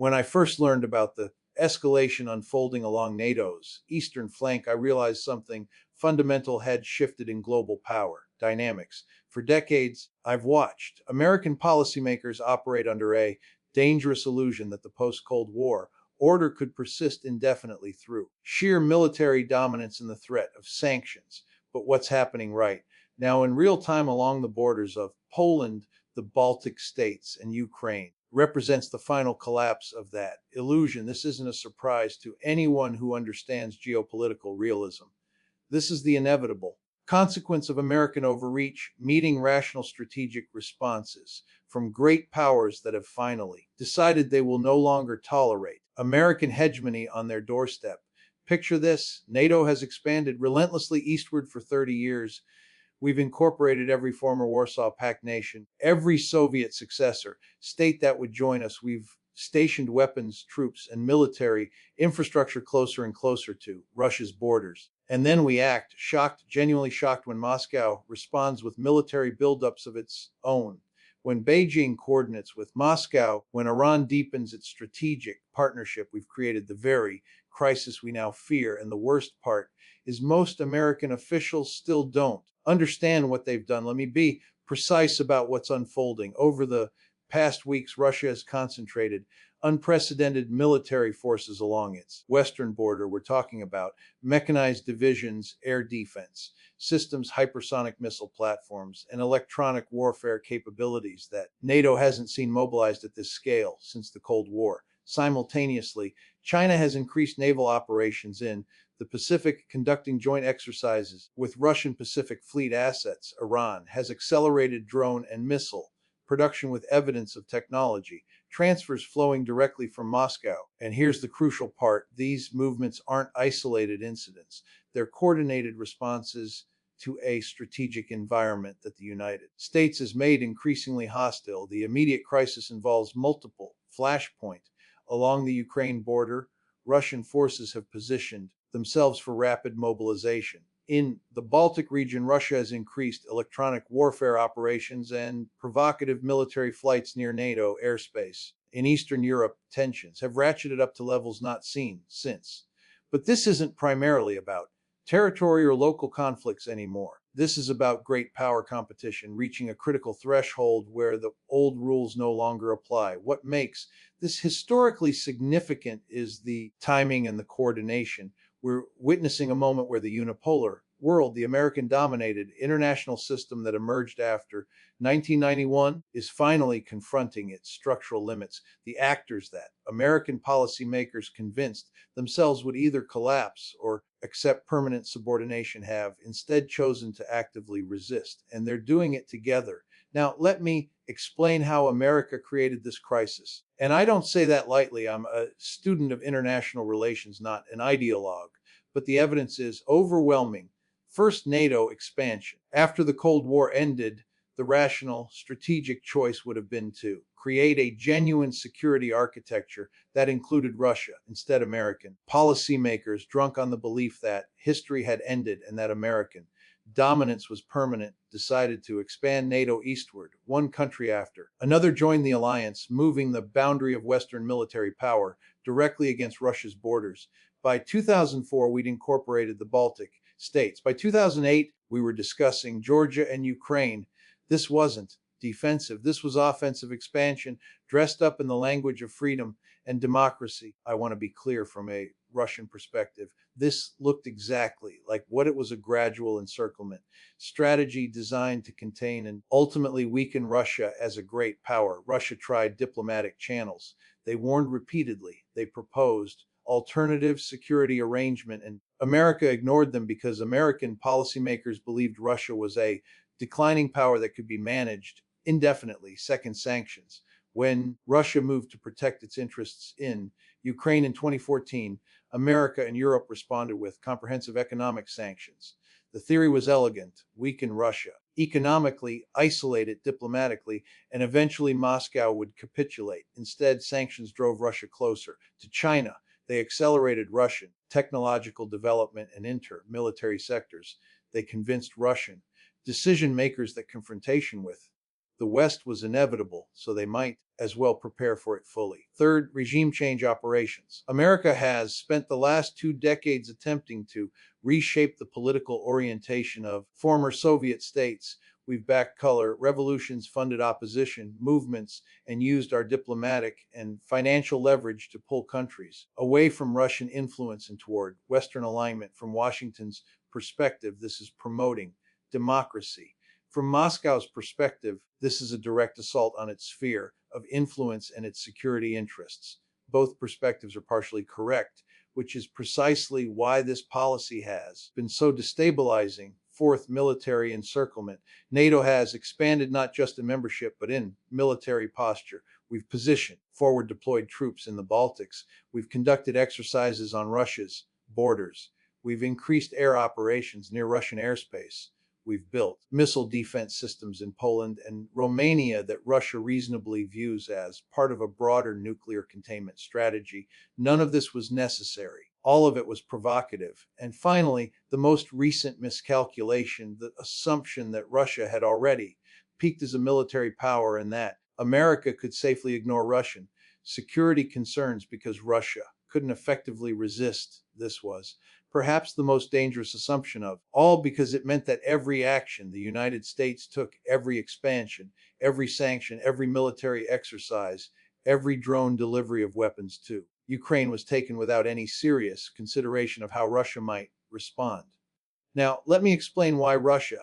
When I first learned about the escalation unfolding along NATO's eastern flank, I realized something fundamental had shifted in global power dynamics. For decades, I've watched American policymakers operate under a dangerous illusion that the post-Cold War order could persist indefinitely through sheer military dominance and the threat of sanctions. But what's happening right now in real time along the borders of Poland, the Baltic states, and Ukraine represents the final collapse of that illusion. This isn't a surprise to anyone who understands geopolitical realism. This is the inevitable consequence of American overreach, meeting rational strategic responses from great powers that have finally decided they will no longer tolerate American hegemony on their doorstep. Picture this: NATO has expanded relentlessly eastward for 30 years. We've incorporated every former Warsaw Pact nation, every Soviet successor state that would join us. We've stationed weapons, troops, and military infrastructure closer and closer to Russia's borders. And then we act shocked, genuinely shocked, when Moscow responds with military buildups of its own. When Beijing coordinates with Moscow, when Iran deepens its strategic partnership, we've created the very crisis we now fear. And the worst part is most American officials still don't understand what they've done. Let me be precise about what's unfolding. Over the past weeks, Russia has concentrated unprecedented military forces along its western border. We're talking about mechanized divisions, air defense systems, hypersonic missile platforms, and electronic warfare capabilities that NATO hasn't seen mobilized at this scale since the Cold War. Simultaneously, China has increased naval operations in the Pacific, conducting joint exercises with Russian Pacific Fleet assets. Iran has accelerated drone and missile production with evidence of technology transfers flowing directly from Moscow. And here's the crucial part: these movements aren't isolated incidents. They're coordinated responses to a strategic environment that the United States has made increasingly hostile. The immediate crisis involves multiple flashpoints along the Ukraine border. Russian forces have positioned themselves for rapid mobilization. In the Baltic region, Russia has increased electronic warfare operations and provocative military flights near NATO airspace. In Eastern Europe, tensions have ratcheted up to levels not seen since. But this isn't primarily about territory or local conflicts anymore. This is about great power competition reaching a critical threshold where the old rules no longer apply. What makes this historically significant is the timing and the coordination. We're witnessing a moment where the unipolar world, the American-dominated international system that emerged after 1991, is finally confronting its structural limits. The actors that American policymakers convinced themselves would either collapse or accept permanent subordination have instead chosen to actively resist, and they're doing it together. Now, let me explain how America created this crisis. And I don't say that lightly. I'm a student of international relations, not an ideologue, but the evidence is overwhelming. First, NATO expansion. After the Cold War ended, the rational, strategic choice would have been to create a genuine security architecture that included Russia. Instead, American policymakers, drunk on the belief that history had ended and that American dominance was permanent, decided to expand NATO eastward. One country after another joined the alliance, moving the boundary of Western military power directly against Russia's borders. By 2004, we'd incorporated the Baltic states. By 2008, we were discussing Georgia and Ukraine. This wasn't defensive. This was offensive expansion, dressed up in the language of freedom and democracy. I want to be clear, from a Russian perspective, this looked exactly like what it was: a gradual encirclement strategy designed to contain and ultimately weaken Russia as a great power. Russia tried diplomatic channels. They warned repeatedly. They proposed alternative security arrangement, and America ignored them because American policymakers believed Russia was a declining power that could be managed indefinitely. Second, sanctions. When Russia moved to protect its interests in Ukraine in 2014, America and Europe responded with comprehensive economic sanctions. The theory was elegant: weaken Russia economically, isolate it diplomatically, and eventually Moscow would capitulate. Instead, sanctions drove Russia closer to China. They accelerated Russian technological development and inter-military sectors. They convinced Russian decision makers that confrontation with The West was inevitable, so they might as well prepare for it fully. Third, regime change operations. America has spent the last 2 decades attempting to reshape the political orientation of former Soviet states. We've backed color revolutions, funded opposition movements, and used our diplomatic and financial leverage to pull countries away from Russian influence and toward Western alignment. From Washington's perspective, this is promoting democracy. From Moscow's perspective, this is a direct assault on its sphere of influence and its security interests. Both perspectives are partially correct, which is precisely why this policy has been so destabilizing. Fourth, military encirclement. NATO has expanded not just in membership, but in military posture. We've positioned forward deployed troops in the Baltics. We've conducted exercises on Russia's borders. We've increased air operations near Russian airspace. We've built missile defense systems in Poland and Romania that Russia reasonably views as part of a broader nuclear containment strategy. None of this was necessary. All of it was provocative. And finally, the most recent miscalculation, the assumption that Russia had already peaked as a military power and that America could safely ignore Russian security concerns because Russia couldn't effectively resist. This was perhaps the most dangerous assumption of all, because it meant that every action the United States took, every expansion, every sanction, every military exercise, every drone delivery of weapons to Ukraine was taken without any serious consideration of how Russia might respond. Now, let me explain why Russia,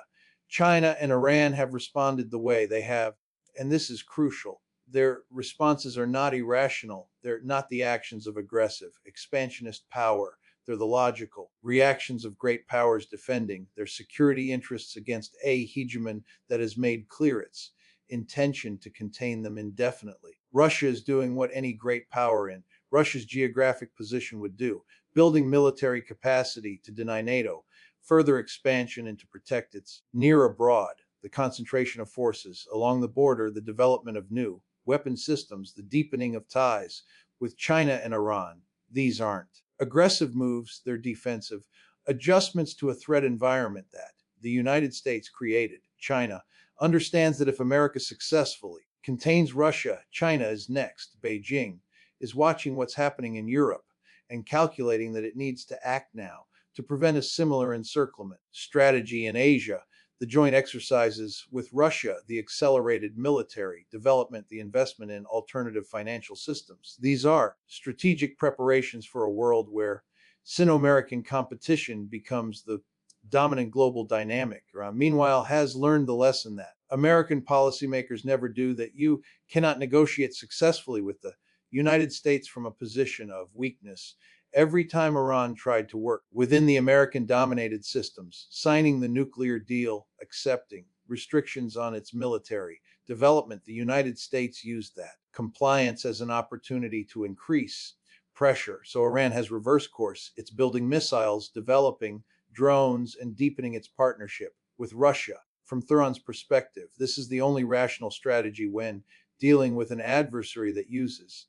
China, and Iran have responded the way they have, and this is crucial. Their responses are not irrational. They're not the actions of aggressive, expansionist power. They're the logical reactions of great powers defending their security interests against a hegemon that has made clear its intention to contain them indefinitely. Russia is doing what any great power in Russia's geographic position would do, building military capacity to deny NATO further expansion and to protect its near abroad, the concentration of forces along the border, the development of new weapon systems, the deepening of ties with China and Iran. These aren't aggressive moves, they're defensive adjustments to a threat environment that the United States created. China understands that if America successfully contains Russia, China is next. Beijing is watching what's happening in Europe and calculating that it needs to act now to prevent a similar encirclement strategy in Asia. The joint exercises with Russia, the accelerated military development, the investment in alternative financial systems. These are strategic preparations for a world where Sino-American competition becomes the dominant global dynamic. Iran, meanwhile, has learned the lesson that American policymakers never do, that you cannot negotiate successfully with the United States from a position of weakness. Every time Iran tried to work within the American-dominated systems, signing the nuclear deal, accepting restrictions on its military development, the United States used that compliance as an opportunity to increase pressure. So Iran has reversed course. It's building missiles, developing drones, and deepening its partnership with Russia. From Tehran's perspective, this is the only rational strategy when dealing with an adversary that uses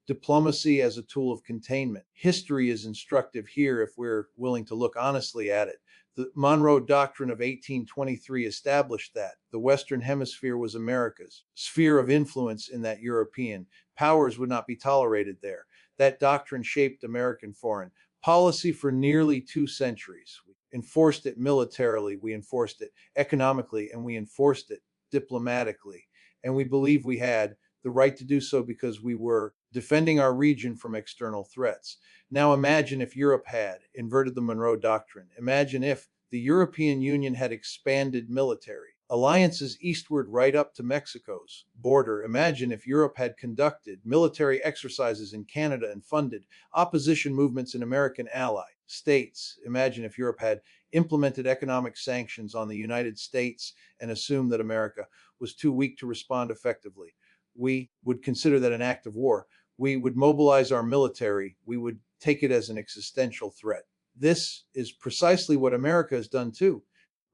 diplomacy as a tool of containment. History is instructive here if we're willing to look honestly at it. The Monroe Doctrine of 1823 established that the Western Hemisphere was America's sphere of influence, in that European powers would not be tolerated there. That doctrine shaped American foreign policy for nearly 2 centuries. We enforced it militarily, we enforced it economically, and we enforced it diplomatically. And we believe we had the right to do so because we were defending our region from external threats. Now imagine if Europe had inverted the Monroe Doctrine. Imagine if the European Union had expanded military alliances eastward right up to Mexico's border. Imagine if Europe had conducted military exercises in Canada and funded opposition movements in American ally states. Imagine if Europe had implemented economic sanctions on the United States and assumed that America was too weak to respond effectively. We would consider that an act of war. We would mobilize our military. We would take it as an existential threat. This is precisely what America has done to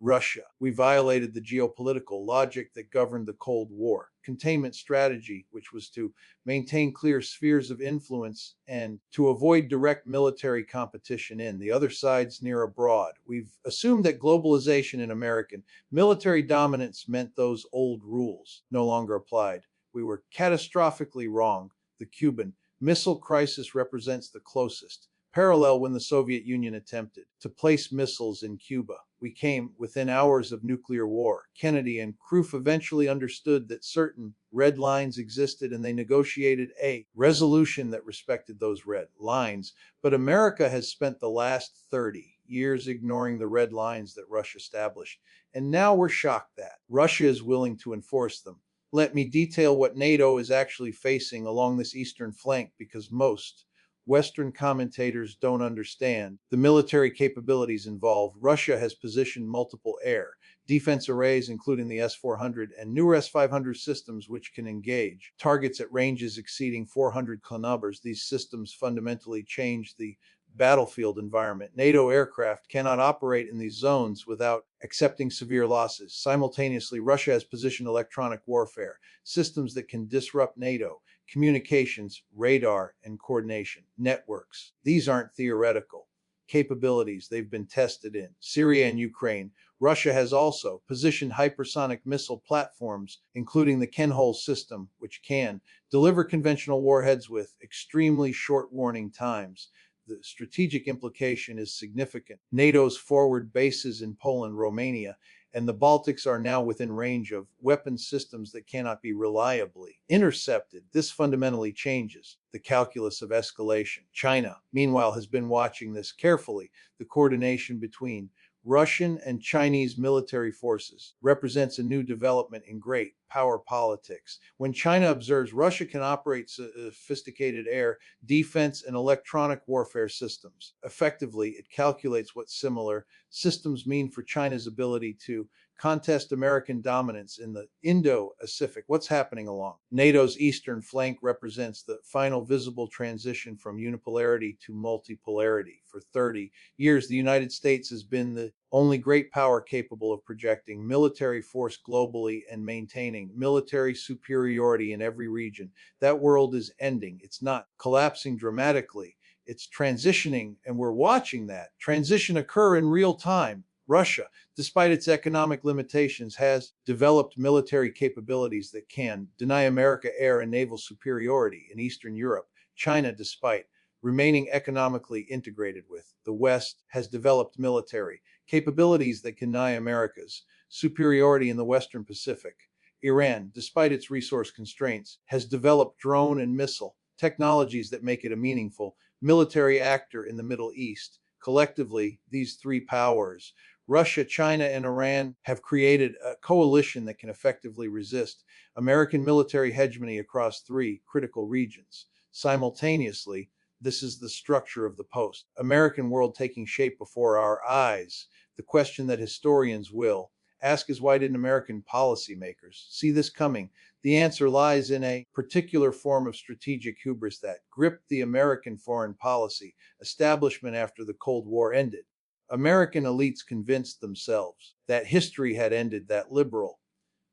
Russia. We violated the geopolitical logic that governed the Cold War. containment strategy, which was to maintain clear spheres of influence and to avoid direct military competition in the other sides near abroad. We've assumed that globalization and American military dominance meant those old rules no longer applied. We were catastrophically wrong. The Cuban Missile Crisis represents the closest parallel when the Soviet Union attempted to place missiles in Cuba. We came within hours of nuclear war. Kennedy and Khrushchev eventually understood that certain red lines existed and they negotiated a resolution that respected those red lines. But America has spent the last 30 years ignoring the red lines that Russia established. And now we're shocked that Russia is willing to enforce them. Let me detail what NATO is actually facing along this eastern flank, because most Western commentators don't understand the military capabilities involved. Russia has positioned multiple air defense arrays, including the S-400 and newer S-500 systems, which can engage targets at ranges exceeding 400 kilometers. These systems fundamentally change the battlefield environment. NATO aircraft cannot operate in these zones without accepting severe losses. Simultaneously, Russia has positioned electronic warfare systems that can disrupt NATO communications, radar, and coordination networks. These aren't theoretical capabilities. They've been tested in Syria and Ukraine. Russia has also positioned hypersonic missile platforms, including the Kenhole system, which can deliver conventional warheads with extremely short warning times. The strategic implication is significant. NATO's forward bases in Poland, Romania, and the Baltics are now within range of weapon systems that cannot be reliably intercepted. This fundamentally changes the calculus of escalation. China, meanwhile, has been watching this carefully. The coordination between Russian and Chinese military forces represents a new development in great power politics. When China observes Russia can operate sophisticated air defense and electronic warfare systems effectively, it calculates what similar systems mean for China's ability to contest American dominance in the Indo-Pacific. What's happening along NATO's eastern flank represents the final visible transition from unipolarity to multipolarity. For 30 years, the United States has been the only great power capable of projecting military force globally and maintaining military superiority in every region. That world is ending. It's not collapsing dramatically. It's transitioning, and we're watching that transition occur in real time. Russia, despite its economic limitations, has developed military capabilities that can deny America air and naval superiority in Eastern Europe. China, despite remaining economically integrated with the West, has developed military capabilities that can deny America's superiority in the Western Pacific. Iran, despite its resource constraints, has developed drone and missile technologies that make it a meaningful military actor in the Middle East. Collectively, these three powers, Russia, China, and Iran, have created a coalition that can effectively resist American military hegemony across three critical regions. Simultaneously, this is the structure of the post-American world taking shape before our eyes. The question that historians will ask is, why didn't American policymakers see this coming? The answer lies in a particular form of strategic hubris that gripped the American foreign policy establishment after the Cold War ended. American elites convinced themselves that history had ended, that liberal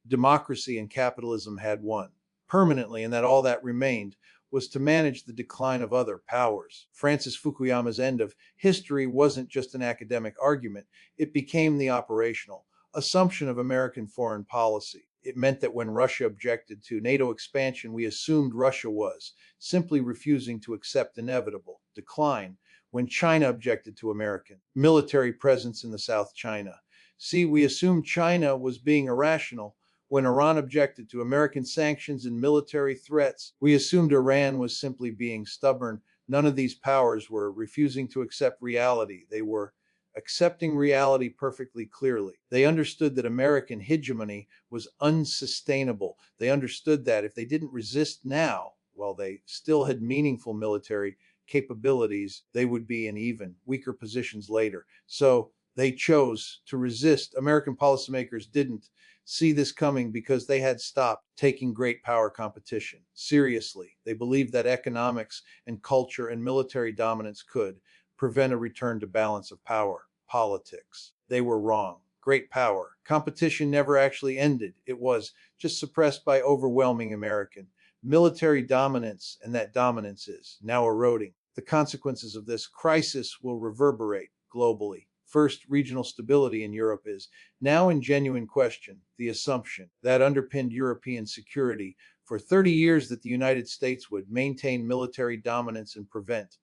democracy and capitalism had won permanently, and that all that remained was to manage the decline of other powers. Francis Fukuyama's end of history wasn't just an academic argument. It became the operational assumption of American foreign policy. It meant that when Russia objected to NATO expansion, we assumed Russia was simply refusing to accept inevitable decline. When China objected to American military presence in the South China Sea, we assumed China was being irrational. When Iran objected to American sanctions and military threats, we assumed Iran was simply being stubborn. None of these powers were refusing to accept reality. They were accepting reality perfectly clearly. They understood that American hegemony was unsustainable. They understood that if they didn't resist now, while they still had meaningful military capabilities, they would be in even weaker positions later. So they chose to resist. American policymakers didn't see this coming because they had stopped taking great power competition seriously. They believed that economics and culture and military dominance could prevent a return to balance of power politics. They were wrong. great power. Competition never actually ended. It was just suppressed by overwhelming American military dominance, and that dominance is now eroding. The consequences of this crisis will reverberate globally. First, regional stability in Europe is now in genuine question. The assumption that underpinned European security for 30 years that the United States would maintain military dominance and prevent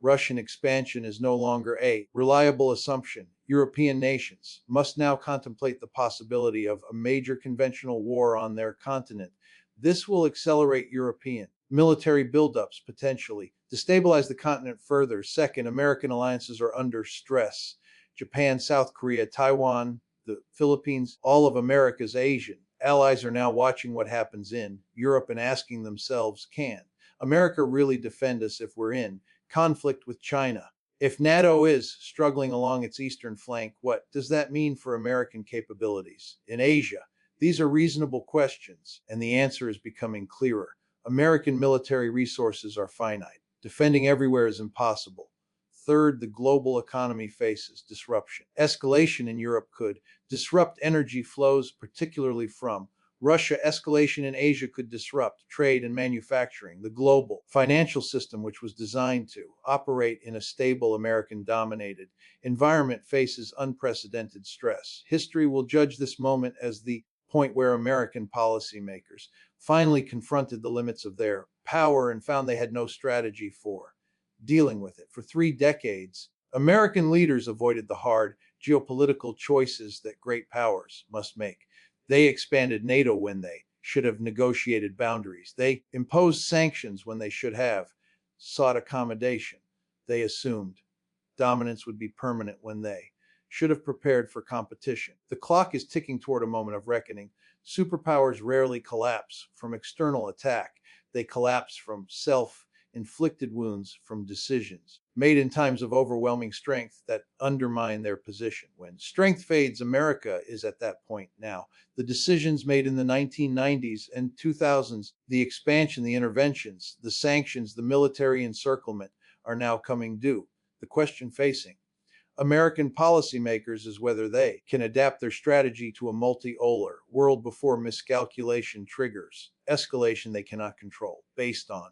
Russian expansion is no longer a reliable assumption. European nations must now contemplate the possibility of a major conventional war on their continent. This will accelerate European military buildups, potentially destabilize the continent further. Second, American alliances are under stress. Japan, South Korea, Taiwan, the Philippines, all of America's Asian allies are now watching what happens in Europe and asking themselves, can America really defend us if we're in conflict with China? If NATO is struggling along its eastern flank, what does that mean for American capabilities in Asia? These are reasonable questions, and the answer is becoming clearer. American military resources are finite. Defending everywhere is impossible. Third, the global economy faces disruption. Escalation in Europe could disrupt energy flows, particularly from Russia. Escalation in Asia could disrupt trade and manufacturing. The global financial system, which was designed to operate in a stable American-dominated environment, faces unprecedented stress. History will judge this moment as the point where American policymakers finally confronted the limits of their power and found they had no strategy for dealing with it. For 3 decades, American leaders avoided the hard geopolitical choices that great powers must make. They expanded NATO when they should have negotiated boundaries. They imposed sanctions when they should have sought accommodation. They assumed dominance would be permanent when they should have prepared for competition. The clock is ticking toward a moment of reckoning. Superpowers rarely collapse from external attack. They collapse from self-inflicted wounds, from decisions made in times of overwhelming strength that undermine their position. When strength fades, America is at that point now. The decisions made in the 1990s and 2000s, the expansion, the interventions, the sanctions, the military encirclement, are now coming due. The question facing American policymakers is whether they can adapt their strategy to a multi-polar world before miscalculation triggers escalation they cannot control. Based on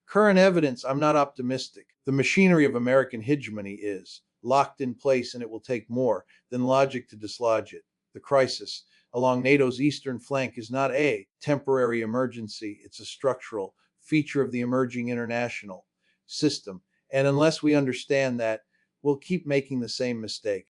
current evidence, I'm not optimistic. The machinery of American hegemony is locked in place, and it will take more than logic to dislodge it. The crisis along NATO's eastern flank is not a temporary emergency, it's a structural feature of the emerging international system. And unless we understand that, we'll keep making the same mistake.